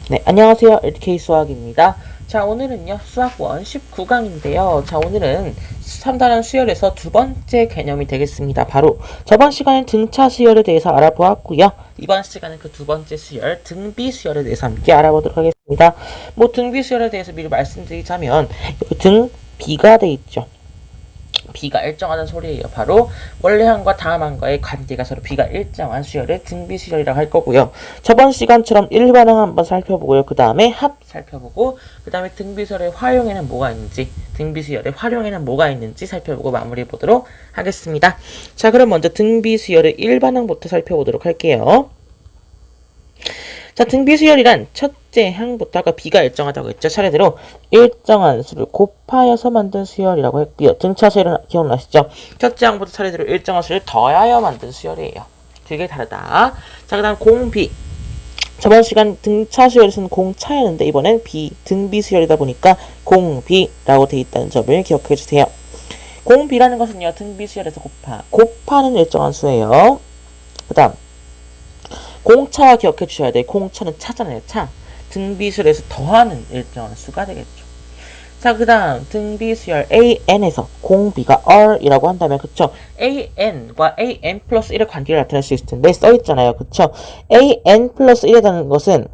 네, 안녕하세요. LK 수학입니다. 자, 오늘은요, 수학원 19강인데요. 자, 오늘은 3단원 수열에서 두 번째 개념이 되겠습니다. 바로 저번 시간엔 등차 수열에 대해서 알아보았고요. 이번 시간은 그 두 번째 수열, 등비 수열에 대해서 함께 알아보도록 하겠습니다. 뭐 등비 수열에 대해서 미리 말씀드리자면 여기 등비가 돼 있죠. 비가 일정하다는 소리예요. 바로 원래항과 다음항과의 관계가 서로 비가 일정한 수열을 등비수열이라고 할 거고요. 저번 시간처럼 일반항 한번 살펴보고요. 그 다음에 합 살펴보고 그 다음에 등비수열의 활용에는 뭐가 있는지 등비수열의 활용에는 뭐가 있는지 살펴보고 마무리해 보도록 하겠습니다. 자, 그럼 먼저 등비수열의 일반항부터 살펴보도록 할게요. 자, 등비수열이란 첫째 항부터 아까 비가 일정하다고 했죠. 차례대로 일정한 수를 곱하여서 만든 수열이라고 했고요. 등차 수열은 기억나시죠? 첫째 항부터 차례대로 일정한 수를 더하여 만든 수열이에요. 되게 다르다. 자, 그 다음 공비. 저번 시간 등차 수열에서는 공차였는데 이번엔 등비수열이다 보니까 공비라고 되어 있다는 점을 기억해 주세요. 공비라는 것은요, 등비수열에서 곱하는 일정한 수예요. 그 다음 공차와 기억해 주셔야 돼요. 공차는 차잖아요. 차. 등비수열에서 더하는 일정한 수가 되겠죠. 자, 그 다음 등비수열 AN에서 공비가 R이라고 한다면 그쵸? AN과 AN 플러스 1의 관계를 나타낼 수 있을 텐데 써있잖아요. 그쵸? AN 플러스 1이라는 것은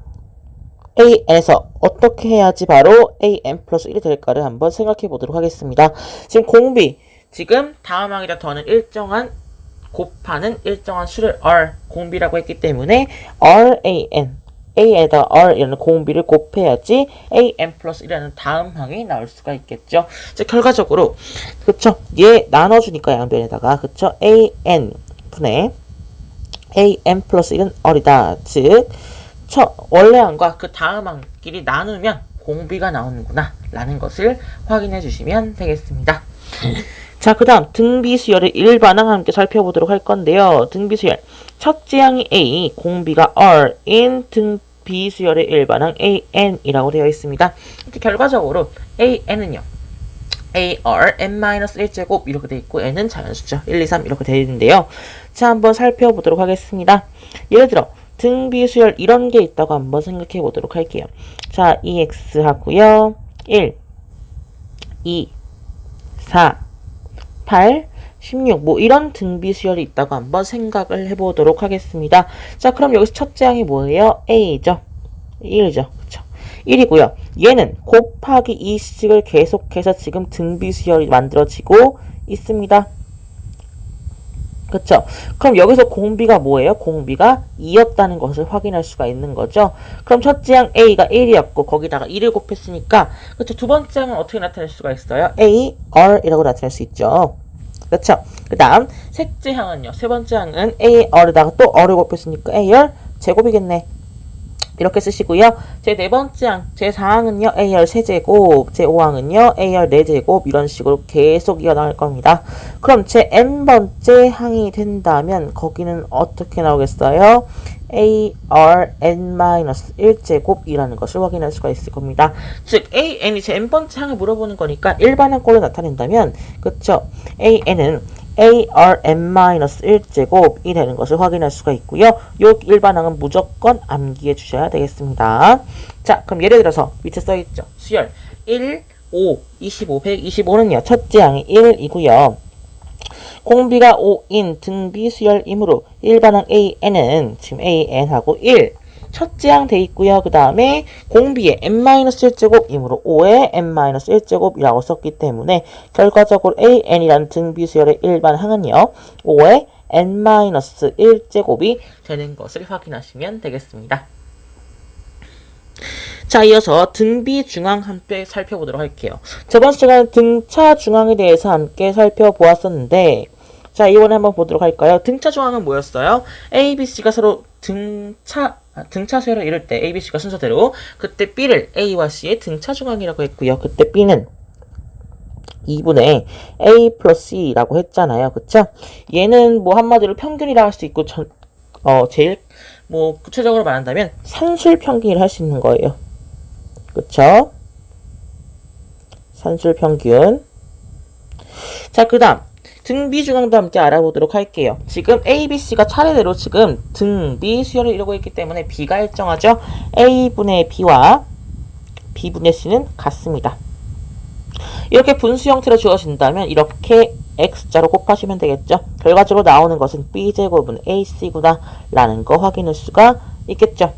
AN에서 어떻게 해야지 바로 AN 플러스 1이 될까를 한번 생각해 보도록 하겠습니다. 지금 공비, 지금 다음 항이라 더는 일정한 곱하는 일정한 수를 R, 공비라고 했기 때문에 RAN, A에다 R이라는 공비를 곱해야지 AN 플러스 1이라는 다음 항이 나올 수가 있겠죠. 즉, 결과적으로, 그쵸? 얘 나눠주니까 양변에다가, 그쵸? AN 분의 AN 플러스 1은 R이다. 즉, 원래 항과 그 다음 항끼리 나누면 공비가 나오는구나. 라는 것을 확인해 주시면 되겠습니다. 자, 그 다음 등비수열의 일반항 함께 살펴보도록 할 건데요. 등비수열 첫째 항이 A, 공비가 R인 등비수열의 일반항 AN이라고 되어 있습니다. 결과적으로 AN은요. AR, N-1제곱 이렇게 되어 있고 N은 자연수죠. 1, 2, 3 이렇게 되어 있는데요. 자, 한번 살펴보도록 하겠습니다. 예를 들어 등비수열 이런 게 있다고 한번 생각해 보도록 할게요. 자, EX 하고요. 1, 2, 4 8, 16, 뭐 이런 등비수열이 있다고 한번 생각을 해보도록 하겠습니다. 자, 그럼 여기서 첫째 항이 뭐예요? A죠. 1이죠. 그쵸? 1이고요. 얘는 곱하기 2씩을 계속해서 지금 등비수열이 만들어지고 있습니다. 그쵸? 그럼 여기서 공비가 뭐예요? 공비가 2였다는 것을 확인할 수가 있는 거죠. 그럼 첫째 항 A가 1이었고 거기다가 2를 곱했으니까 그쵸? 두 번째 항은 어떻게 나타낼 수가 있어요? A, R이라고 나타낼 수 있죠. 그쵸? 그 다음 셋째 항은요. 세 번째 항은 A, R에다가 또 R을 곱했으니까 AR 제곱이겠네. 이렇게 쓰시고요. 제 네 번째 항, 제 4항은요, AR 세제곱, 제 5항은요, AR 4제곱, 이런 식으로 계속 이어나갈 겁니다. 그럼 제 n번째 항이 된다면, 거기는 어떻게 나오겠어요? AR n-1제곱이라는 것을 확인할 수가 있을 겁니다. 즉, AN이 제 n번째 항을 물어보는 거니까 일반항 꼴로 나타낸다면, 그쵸? AN은 AR n-1제곱이 되는 것을 확인할 수가 있고요. 요 일반항은 무조건 암기해 주셔야 되겠습니다. 자, 그럼 예를 들어서 밑에 써있죠. 수열 1, 5, 25, 125는요. 첫째 항이 1이고요. 공비가 5인 등비 수열이므로 일반항 AN은 지금 AN하고 1 첫째 항 돼 있고요. 그 다음에 공비에 n-1제곱이므로 5에 n-1제곱이라고 썼기 때문에 결과적으로 AN이라는 등비수열의 일반 항은요. 5에 n-1제곱이 되는 것을 확인하시면 되겠습니다. 자, 이어서 등비 중항 함께 살펴보도록 할게요. 저번 시간에 등차 중항에 대해서 함께 살펴보았었는데 자, 이번에 한번 보도록 할까요? 등차 중항은 뭐였어요? A, B, C가 서로 등차 수열을 이룰 때 A, B, C가 순서대로 그때 B를 A와 C의 등차 중항이라고 했고요. 그때 B는 2분의 A 플러스 C라고 했잖아요. 그쵸? 얘는 뭐 한마디로 평균이라 할 수 있고 제일 뭐 구체적으로 말한다면 산술 평균이라 할 수 있는 거예요. 그쵸? 산술 평균. 자, 그 다음 등비 중앙도 함께 알아보도록 할게요. 지금 A, B, C가 차례대로 지금 등비 수열을 이루고 있기 때문에 B가 일정하죠. A분의 B와 B분의 C는 같습니다. 이렇게 분수 형태로 주어진다면 이렇게 X자로 곱하시면 되겠죠. 결과적으로 나오는 것은 B제곱은 AC구나 라는 거 확인할 수가 있겠죠.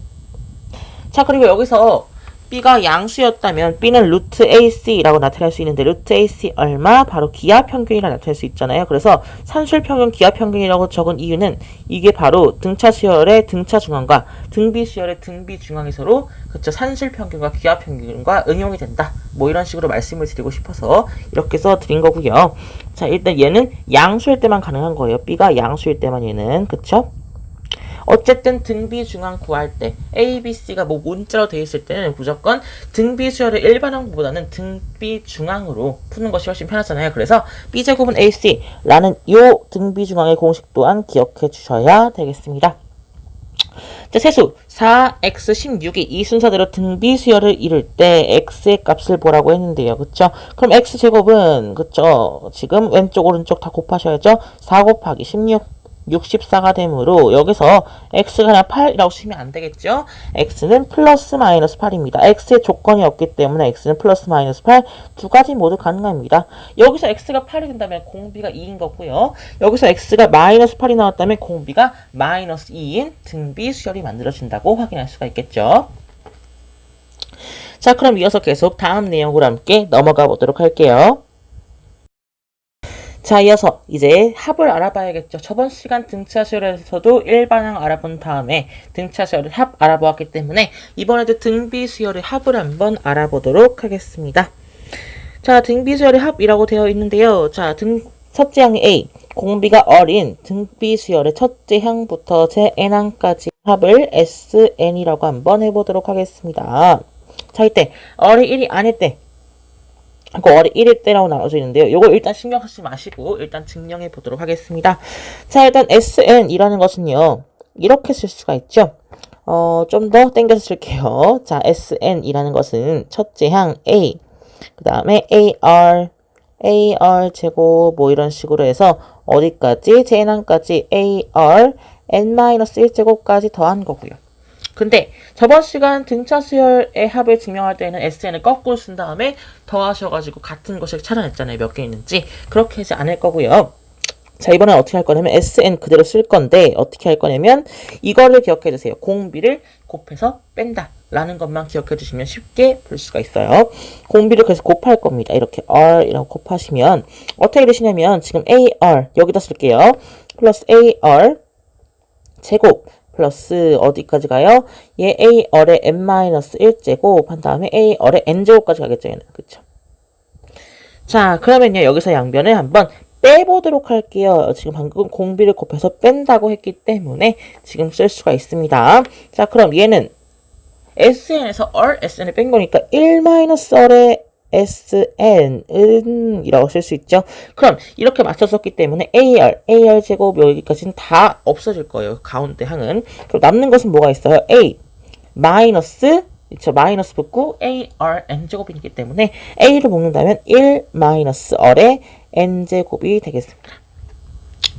자, 그리고 여기서 B가 양수였다면 B는 루트 AC라고 나타낼 수 있는데 루트 AC 얼마? 바로 기하평균이라 나타낼 수 있잖아요. 그래서 산술평균 기하평균이라고 적은 이유는 이게 바로 등차수열의 등차중앙과 등비수열의 등비중앙이 서로 그쵸 산술평균과 기하평균과 응용이 된다. 뭐 이런 식으로 말씀을 드리고 싶어서 이렇게 써드린 거고요. 자, 일단 얘는 양수일 때만 가능한 거예요. B가 양수일 때만 얘는 그쵸? 어쨌든 등비 중앙 구할 때 A, B, C가 뭐 문자로 되어 있을 때는 무조건 등비 수열의 일반항보다는 등비 중앙으로 푸는 것이 훨씬 편하잖아요. 그래서 B제곱은 AC라는 이 등비 중앙의 공식 또한 기억해 주셔야 되겠습니다. 자, 세수 4x 16이 이 순서대로 등비 수열을 이룰 때 x의 값을 보라고 했는데요. 그쵸? 그럼 x제곱은 그쵸? 지금 왼쪽 오른쪽 다 곱하셔야죠. 4 곱하기 16 64가 되므로 여기서 x가 그냥 8이라고 쓰면 안 되겠죠? x는 플러스 마이너스 8입니다. x의 조건이 없기 때문에 x는 플러스 마이너스 8 두 가지 모두 가능합니다. 여기서 x가 8이 된다면 공비가 2인 거고요. 여기서 x가 마이너스 8이 나왔다면 공비가 마이너스 2인 등비 수열이 만들어진다고 확인할 수가 있겠죠. 자, 그럼 이어서 계속 다음 내용으로 함께 넘어가 보도록 할게요. 자, 이어서 이제 합을 알아봐야겠죠. 저번 시간 등차수열에서도 일반항 알아본 다음에 등차수열의 합 알아보았기 때문에 이번에도 등비수열의 합을 한번 알아보도록 하겠습니다. 자, 등비수열의 합이라고 되어 있는데요. 자, 첫째 항이 A, 공비가 어린 등비수열의 첫째 항부터 제 n항까지 합을 SN이라고 한번 해보도록 하겠습니다. 자, 이때 어리 1이 아닐 때 그 어리 1일 때라고 나눠져 있는데요. 이거 일단 신경 쓰지 마시고 일단 증명해 보도록 하겠습니다. 자, 일단 SN이라는 것은요. 이렇게 쓸 수가 있죠. 좀 더 땡겨서 쓸게요. 자, SN이라는 것은 첫째 항 A, 그 다음에 AR 제곱 뭐 이런 식으로 해서 어디까지? Jn항까지 AR N-1제곱까지 더한 거고요. 근데 저번 시간 등차수열의 합을 증명할 때는 SN을 거꾸로 쓴 다음에 더하셔가지고 같은 것을 찾아냈잖아요. 몇 개 있는지. 그렇게 하지 않을 거고요. 자, 이번엔 어떻게 할 거냐면 SN 그대로 쓸 건데 어떻게 할 거냐면 이거를 기억해 주세요. 공비를 곱해서 뺀다 라는 것만 기억해 주시면 쉽게 볼 수가 있어요. 공비를 그래서 곱할 겁니다. 이렇게 R이라고 곱하시면 어떻게 되시냐면 지금 AR 여기다 쓸게요. 플러스 AR 제곱 플러스 어디까지 가요? 얘 AR의 n-1제곱 한 다음에 AR의 n제곱까지 가겠죠. 얘는. 그쵸? 자, 그러면요. 여기서 양변을 한번 빼보도록 할게요. 지금 방금 공비를 곱해서 뺀다고 했기 때문에 지금 쓸 수가 있습니다. 자, 그럼 얘는 SN에서 SN을 뺀 거니까 1-R의 SN은 이라고 쓸 수 있죠. 그럼 이렇게 맞춰졌기 때문에 AR 제곱 여기까지는 다 없어질 거예요. 가운데 항은. 그럼 남는 것은 뭐가 있어요? A 마이너스 그쵸? 마이너스 붙고 AR N제곱이기 때문에 A를 묶는다면 1-R의 N제곱이 되겠습니다.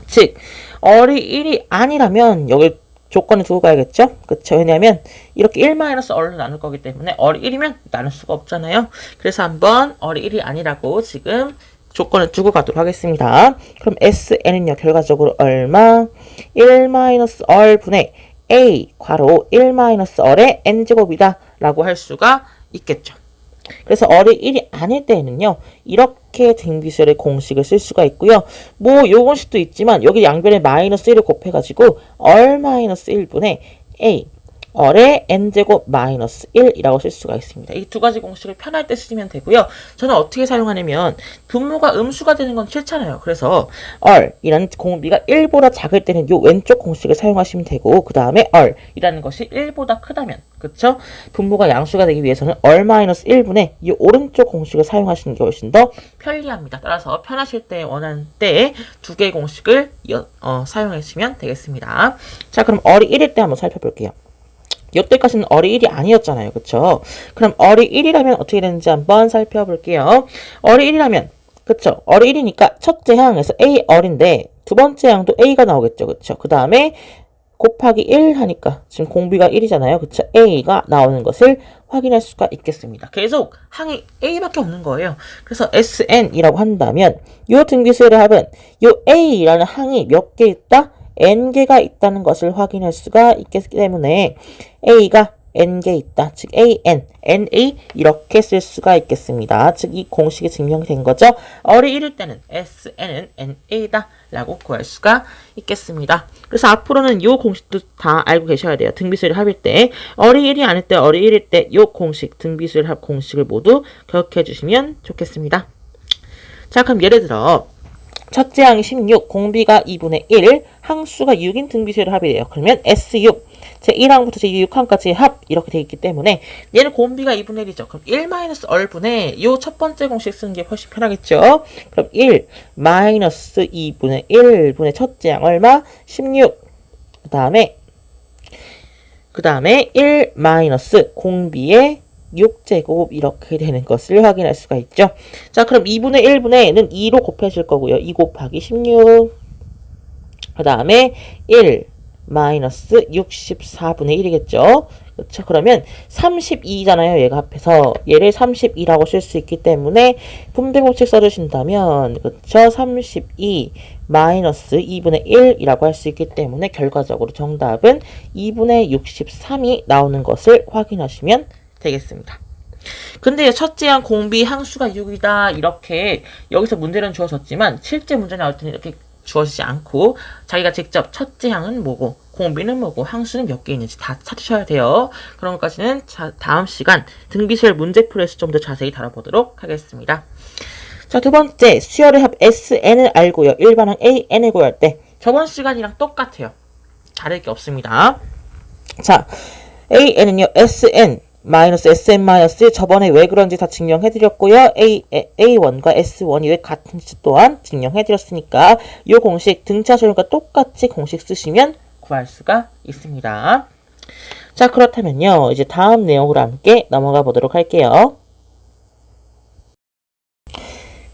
즉 R이 1이 아니라면 여기 조건을 두고 가야겠죠? 그쵸? 왜냐면 이렇게 1-R로 나눌 거기 때문에 R이 1이면 나눌 수가 없잖아요. 그래서 한번 R이 1이 아니라고 지금 조건을 두고 가도록 하겠습니다. 그럼 SN은요, 결과적으로 얼마? 1-R분의 A, 괄호 1-R의 N제곱이다 라고 할 수가 있겠죠. 그래서 R이 1이 아닐 때에는요, 이렇게 등비수열의 공식을 쓸 수가 있고요. 뭐, 요 공식도 있지만, 여기 양변에 마이너스 1을 곱해가지고, R-1분의 A, R의 N제곱 마이너스 1이라고 쓸 수가 있습니다. 이 두 가지 공식을 편할 때 쓰시면 되고요. 저는 어떻게 사용하냐면, 분모가 음수가 되는 건 싫잖아요. 그래서, R이라는 공비가 1보다 작을 때는 요 왼쪽 공식을 사용하시면 되고, 그 다음에 R이라는 것이 1보다 크다면, 그쵸? 분모가 양수가 되기 위해서는 R-1분의 이 오른쪽 공식을 사용하시는 게 훨씬 더 편리합니다. 따라서 편하실 때 원하는 때에 두 개의 공식을 사용하시면 되겠습니다. 자, 그럼 R이 1일 때 한번 살펴볼게요. 이때까지는 R이 1이 아니었잖아요. 그쵸? 그럼 R이 1이라면 어떻게 되는지 한번 살펴볼게요. R이 1이라면 그쵸? 어리 1이니까 첫째 항에서 A 어린데 두 번째 항도 A가 나오겠죠. 그쵸? 그 다음에 곱하기 1 하니까 지금 공비가 1이잖아요. 그쵸? A가 나오는 것을 확인할 수가 있겠습니다. 계속 항이 A밖에 없는 거예요. 그래서 SN이라고 한다면 요 등비수열의 합은 요 A라는 항이 몇 개 있다? N개가 있다는 것을 확인할 수가 있기 때문에 A가 N개 있다. 즉 AN, NA 이렇게 쓸 수가 있겠습니다. 즉 이 공식이 증명된 거죠. 어리 1일 때는 SN은 NA다 라고 구할 수가 있겠습니다. 그래서 앞으로는 이 공식도 다 알고 계셔야 돼요. 등비수열 합일 때 어리 1이 아닐 때 어리 1일 때 이 공식 등비수열 합 공식을 모두 기억해 주시면 좋겠습니다. 자, 그럼 예를 들어 첫째 항이 16, 공비가 2분의 1, 항수가 6인 등비수열 합이래요. 그러면 S6, 제 1항부터 제 6항까지의 합 이렇게 되어 있기 때문에 얘는 공비가 2분의 1이죠. 그럼 1-얼분의 이 첫 번째 공식 쓰는 게 훨씬 편하겠죠. 그럼 1 마이너스 2분의 1분의 첫째 항 얼마? 16. 그 다음에 1 마이너스 공비의 6제곱 이렇게 되는 것을 확인할 수가 있죠. 자, 그럼 2분의 1분의는 2로 곱해줄 거고요. 2 곱하기 16. 그 다음에 1 마이너스 64분의 1이겠죠. 그렇죠. 그러면 32잖아요. 얘가 합해서 얘를 32라고 쓸 수 있기 때문에 분배법칙 써주신다면 그렇죠. 32 마이너스 2분의 1이라고 할 수 있기 때문에 결과적으로 정답은 2분의 63이 나오는 것을 확인하시면 되겠습니다. 근데 첫째 항 공비 항수가 6이다 이렇게 여기서 문제는 주어졌지만 실제 문제 나올 때는 이렇게 주어지지 않고 자기가 직접 첫째 항은 뭐고 공비는 뭐고 항수는 몇 개 있는지 다 찾으셔야 돼요. 그런 것까지는 다음 시간 등비수열 문제풀이에서 좀 더 자세히 다뤄보도록 하겠습니다. 자, 두 번째 수열의 합 SN을 알고요. 일반항 AN을 구할 때 저번 시간이랑 똑같아요. 다를 게 없습니다. 자, AN은요 SN 마이너스 SM 마이너스 저번에 왜 그런지 다 증명해드렸고요. A1과 S1이 왜 같은지 또한 증명해드렸으니까 이 공식 등차수열과 똑같이 공식 쓰시면 구할 수가 있습니다. 자, 그렇다면요. 이제 다음 내용으로 함께 넘어가 보도록 할게요.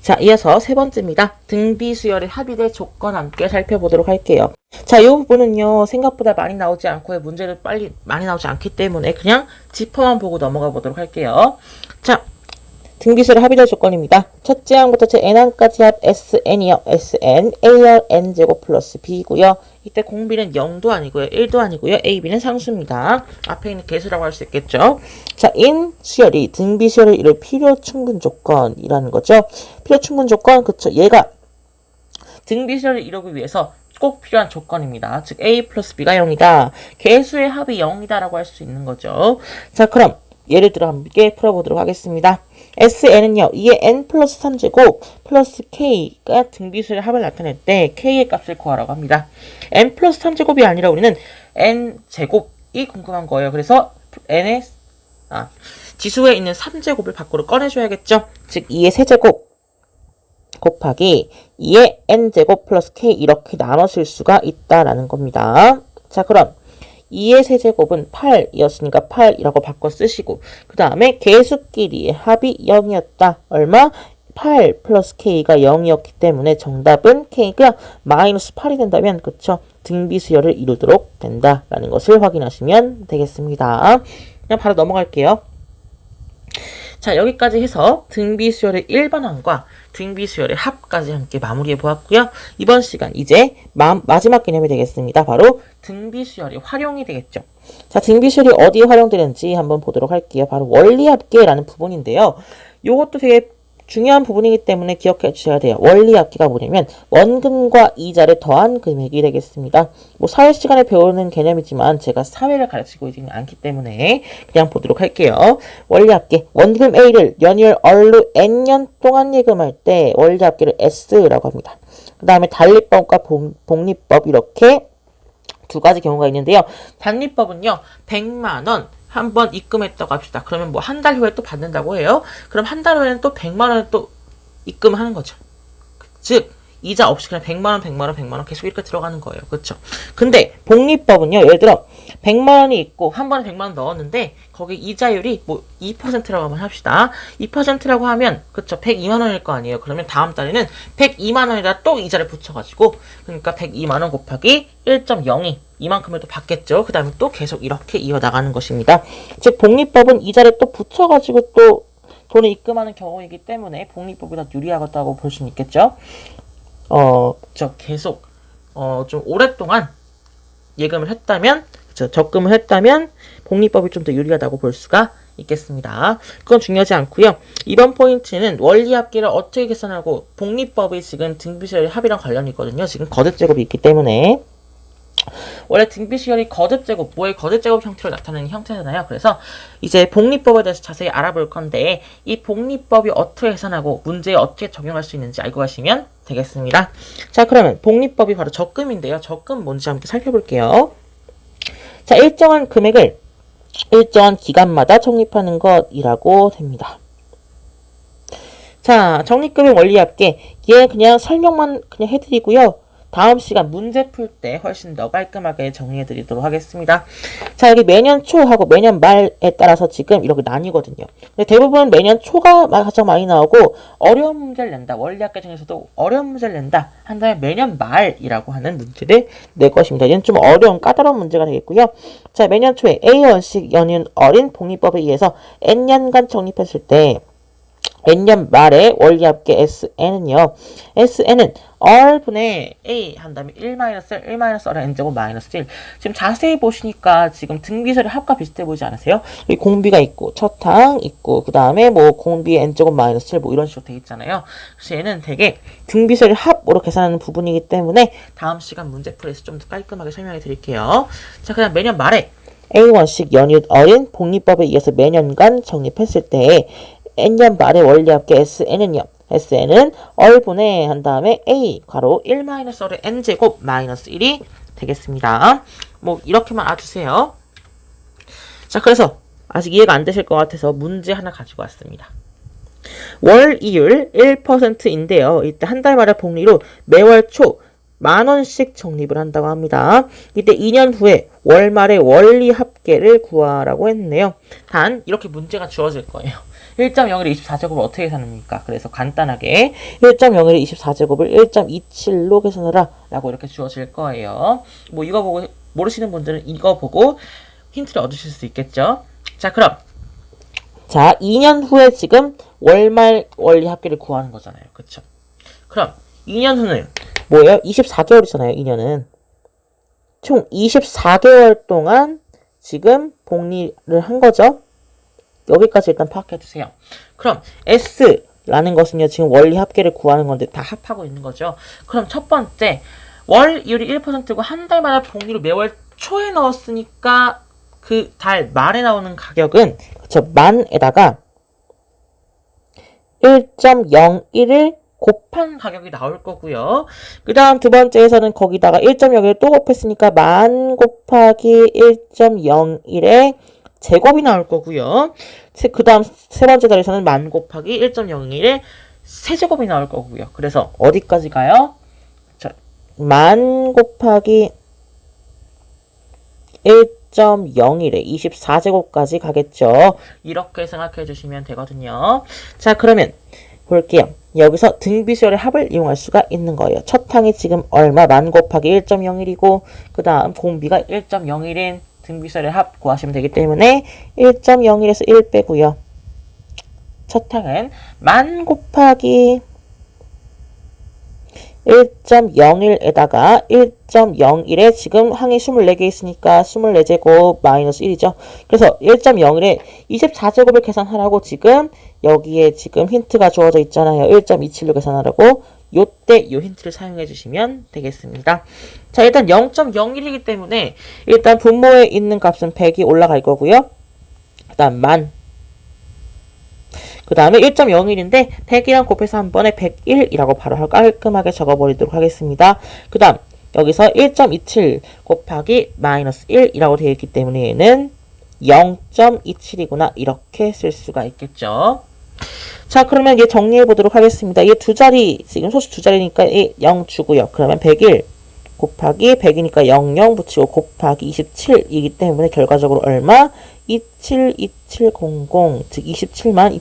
자, 이어서 세 번째입니다. 등비수열의 합의될 조건 함께 살펴보도록 할게요. 자, 이 부분은요, 생각보다 많이 나오지 않고 문제를 빨리 많이 나오지 않기 때문에 그냥 지퍼만 보고 넘어가 보도록 할게요. 자, 등비수열의 합의될 조건입니다. 첫째 항부터 제 n항까지 합 SN이요. SN, AR, N제곱 플러스 B고요. 이때 공비는 0도 아니고요. 1도 아니고요. AB는 상수입니다. 앞에 있는 개수라고 할 수 있겠죠. 자, 인 수열이 등비수열을 이룰 필요 충분 조건이라는 거죠. 필요 충분 조건, 그쵸. 얘가 등비수열을 이루기 위해서 꼭 필요한 조건입니다. 즉, A 플러스 B가 0이다. 개수의 합이 0이다라고 할 수 있는 거죠. 자, 그럼 예를 들어 함께 풀어보도록 하겠습니다. SN은요, 이에 n 플러스 3제곱 플러스 k가 등비수열의 합을 나타낼 때 k의 값을 구하라고 합니다. n 플러스 3제곱이 아니라 우리는 n제곱이 궁금한 거예요. 그래서 n의 지수에 있는 3제곱을 밖으로 꺼내줘야겠죠. 즉 2의 세제곱 곱하기 2의 n제곱 플러스 k 이렇게 나눠 쓸 수가 있다라는 겁니다. 자, 그럼 2의 세제곱은 8이었으니까 8이라고 바꿔 쓰시고 그 다음에 개수끼리의 합이 0이었다. 얼마? 8 플러스 k가 0이었기 때문에 정답은 k가 마이너스 8이 된다면 그쵸? 등비수열을 이루도록 된다라는 것을 확인하시면 되겠습니다. 그냥 바로 넘어갈게요. 자, 여기까지 해서 등비수열의 일반항과 등비수열의 합까지 함께 마무리해 보았고요. 이번 시간 이제 마지막 개념이 되겠습니다. 바로 등비수열이 활용이 되겠죠. 자, 등비수열이 어디에 활용되는지 한번 보도록 할게요. 바로 원리합계라는 부분인데요. 이것도 되게 중요한 부분이기 때문에 기억해 주셔야 돼요. 원리합계가 뭐냐면 원금과 이자를 더한 금액이 되겠습니다. 뭐 사회 시간에 배우는 개념이지만 제가 사회를 가르치고 있지는 않기 때문에 그냥 보도록 할게요. 원리합계 원금 A를 연이을 얼로 N년 동안 예금할 때 원리합계를 S라고 합니다. 그 다음에 단리법과 복리법 이렇게 두 가지 경우가 있는데요. 단리법은요 100만원 한번 입금했다고 합시다. 그러면 뭐 한 달 후에 또 받는다고 해요. 그럼 한 달 후에는 또 100만 원을 또 입금하는 거죠. 즉 이자 없이 그냥 100만 원, 100만 원, 100만 원 계속 이렇게 들어가는 거예요. 그렇죠? 근데 복리법은요. 예를 들어 100만 원이 있고 한 번에 100만 원 넣었는데 거기 이자율이 뭐 2%라고 한번 합시다. 2%라고 하면 그쵸 102만 원일 거 아니에요. 그러면 다음 달에는 102만 원에다 또 이자를 붙여가지고 그러니까 102만 원 곱하기 1.02 이만큼을 또 받겠죠. 그 다음에 또 계속 이렇게 이어나가는 것입니다. 즉 복리법은 이자를 또 붙여가지고 또 돈을 입금하는 경우이기 때문에 복리법이 더 유리하다고 볼 수는 있겠죠. 계속 좀 오랫동안 예금을 했다면, 적금을 했다면 복리법이 좀 더 유리하다고 볼 수가 있겠습니다. 그건 중요하지 않고요. 이번 포인트는 원리합계를 어떻게 계산하고 복리법이 지금 등비시열 합이랑 관련이 있거든요. 지금 거듭제곱이 있기 때문에 원래 등비시열이 거듭제곱, 뭐의 거듭제곱 형태로 나타나는 형태잖아요. 그래서 이제 복리법에 대해서 자세히 알아볼 건데 이 복리법이 어떻게 계산하고 문제에 어떻게 적용할 수 있는지 알고 가시면 되겠습니다. 자, 그러면 복리법이 바로 적금인데요. 적금 뭔지 함께 살펴볼게요. 자, 일정한 금액을 일정한 기간마다 적립하는 것이라고 됩니다. 자, 적립금액 원리합계 얘 그냥 설명만 그냥 해드리고요. 다음 시간 문제 풀 때 훨씬 더 깔끔하게 정리해드리도록 하겠습니다. 자, 여기 매년 초하고 매년 말에 따라서 지금 이렇게 나뉘거든요. 근데 대부분 매년 초가 가장 많이 나오고 어려운 문제를 낸다. 원리학계 중에서도 어려운 문제를 낸다. 한 다음에 매년 말이라고 하는 문제를 낼 것입니다. 얘는 좀 어려운 까다로운 문제가 되겠고요. 자, 매년 초에 A원씩 연인 어린 복리법에 의해서 N년간 적립했을 때 N년 말에 원리합계 SN은요. SN은 R분의 A 한 다음에 1-L, 1-R의 N제곱 마이너스 1. 지금 자세히 보시니까 지금 등비설의 합과 비슷해 보이지 않으세요? 여기 공비가 있고 첫항 있고 그 다음에 뭐 공비의 N제곱 마이너스 1 뭐 이런 식으로 돼 있잖아요. 그래서 얘는 되게 등비설의 합으로 계산하는 부분이기 때문에 다음 시간 문제풀이에서 좀 더 깔끔하게 설명해 드릴게요. 자, 그다음 매년 말에 A원씩 연이웃 어린 복리법에 의해서 매년간 적립했을 때 N년 말의 원리합계 SN은요. SN은 얼분의 한 다음에 A 괄호 1-R의 N제곱 마이너스 1이 되겠습니다. 뭐 이렇게만 알아두세요. 자, 그래서 아직 이해가 안 되실 것 같아서 문제 하나 가지고 왔습니다. 월 이율 1%인데요. 이때 한 달마다 복리로 매월 초 10,000원씩 적립을 한다고 합니다. 이때 2년 후에 월말의 원리합계를 구하라고 했네요. 단 이렇게 문제가 주어질 거예요. 1.01의 24제곱을 어떻게 계산합니까? 그래서 간단하게 1.01의 24제곱을 1.27로 계산하라 라고 이렇게 주어질 거예요. 뭐 이거 보고 모르시는 분들은 이거 보고 힌트를 얻으실 수 있겠죠? 자, 그럼 자 2년 후에 지금 월말 원리합계를 구하는 거잖아요. 그쵸? 그럼 2년 후는 뭐예요? 24개월이잖아요. 2년은 총 24개월 동안 지금 복리를 한 거죠. 여기까지 일단 파악해 두세요. 그럼 S라는 것은요. 지금 원리 합계를 구하는 건데 다 합하고 있는 거죠. 그럼 첫 번째 월 이율이 1%고 한 달마다 복리로 매월 초에 넣었으니까 그 달 말에 나오는 가격은 그쵸 만에다가 1.01을 곱한 가격이 나올 거고요. 그 다음 두 번째에서는 거기다가 1.01을 또 곱했으니까 만 곱하기 1.01의 제곱이 나올 거고요. 그 다음 세 번째 달에서는 만 곱하기 1.01의 세제곱이 나올 거고요. 그래서 어디까지 가요? 자, 만 곱하기 1.01의 24제곱까지 가겠죠. 이렇게 생각해 주시면 되거든요. 자, 그러면 볼게요. 여기서 등비수열의 합을 이용할 수가 있는 거예요. 첫 항이 지금 얼마? 만 곱하기 1.01이고 그 다음 공비가 1.01인 등비수열의 합 구하시면 되기 때문에 1.01에서 1 빼고요. 첫 항은 만 곱하기 1.01에다가 1.01에 지금 항이 24개 있으니까 24제곱 마이너스 1이죠. 그래서 1.01에 24제곱을 계산하라고 지금 여기에 지금 힌트가 주어져 있잖아요. 1.27로 계산하라고 요때 요 힌트를 사용해 주시면 되겠습니다. 자, 일단 0.01이기 때문에 일단 분모에 있는 값은 100이 올라갈 거고요. 그 다음 만 그 다음에 1.01인데 100이랑 곱해서 한 번에 101이라고 바로 깔끔하게 적어버리도록 하겠습니다. 그 다음 여기서 1.27 곱하기 마이너스 1이라고 되어 있기 때문에 얘는 0.27이구나 이렇게 쓸 수가 있겠죠. 자, 그러면 얘 정리해 보도록 하겠습니다. 얘 두 자리 지금 소수 두 자리니까 0 주고요. 그러면 101 곱하기 100이니까 00 붙이고 곱하기 27이기 때문에 결과적으로 얼마? 272700, 즉 27만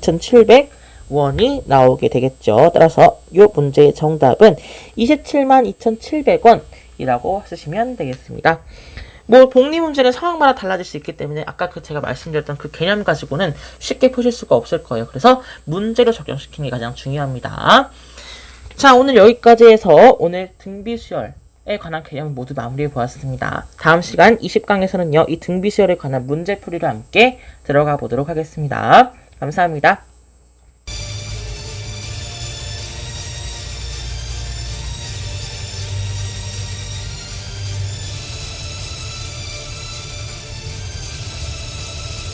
2700원이 나오게 되겠죠. 따라서 이 문제의 정답은 27만 2700원이라고 쓰시면 되겠습니다. 뭐 복리 문제는 상황마다 달라질 수 있기 때문에 아까 제가 말씀드렸던 그 개념 가지고는 쉽게 푸실 수가 없을 거예요. 그래서 문제로 적용시키는 게 가장 중요합니다. 자, 오늘 여기까지 해서 오늘 등비수열에 관한 개념 모두 마무리해 보았습니다. 다음 시간 20강에서는요, 이 등비수열에 관한 문제풀이를 함께 들어가 보도록 하겠습니다. 감사합니다.